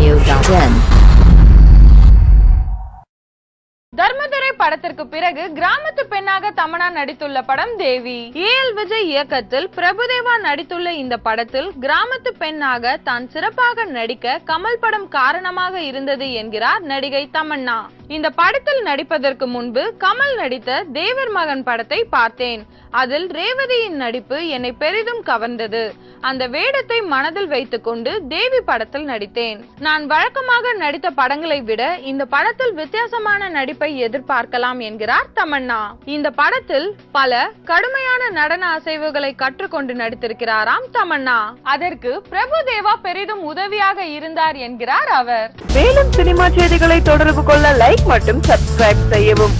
Studio.in. Dharmadurai படத்திற்கு பிறகு கிராமத்து பெண்ணாக தமன்னா நடித்துள்ள படம் தேவி. ஏஎல் விஜய் இயக்கத்தில் பிரபுதேவா நடித்துள்ள இந்த படத்தில் கிராமத்து பெண்ணாக தான் சிறப்பாக நடிக்க கமல் படம் காரணமாக இருந்தது என்கிறார் நடிகை தமன்னா. இந்த படத்தில் நடிப்பதற்கு முன்பு கமல் நடித்த தேவர் மகன் படத்தை பார்த்தேன். அதில் ரேவதியின் நடிப்பு என்னை பெரிதும் கவர்ந்தது. அந்த வேடத்தை மனதில் வைத்துக் கொண்டு தேவி படத்தில் நடித்தேன். நான் வழக்கமாக நடித்த படங்களை விட இந்த படத்தில் வித்தியாசமான நடிப்பை எதிர்பார்க்கலாம் என்கிறார் தமன்னா. இந்த படத்தில் பல கடுமையான நடன அசைவுகளை கற்றுக்கொண்டு நடித்திருக்கிறாராம் தமன்னா. அதற்கு பிரபுதேவா பெரிதும் உதவியாக இருந்தார் என்கிறார் அவர். மேலும் சினிமா செய்திகளை தொடர்பு கொள்ள லைக் மற்றும் சப்ஸ்கிரைப் செய்யவும்.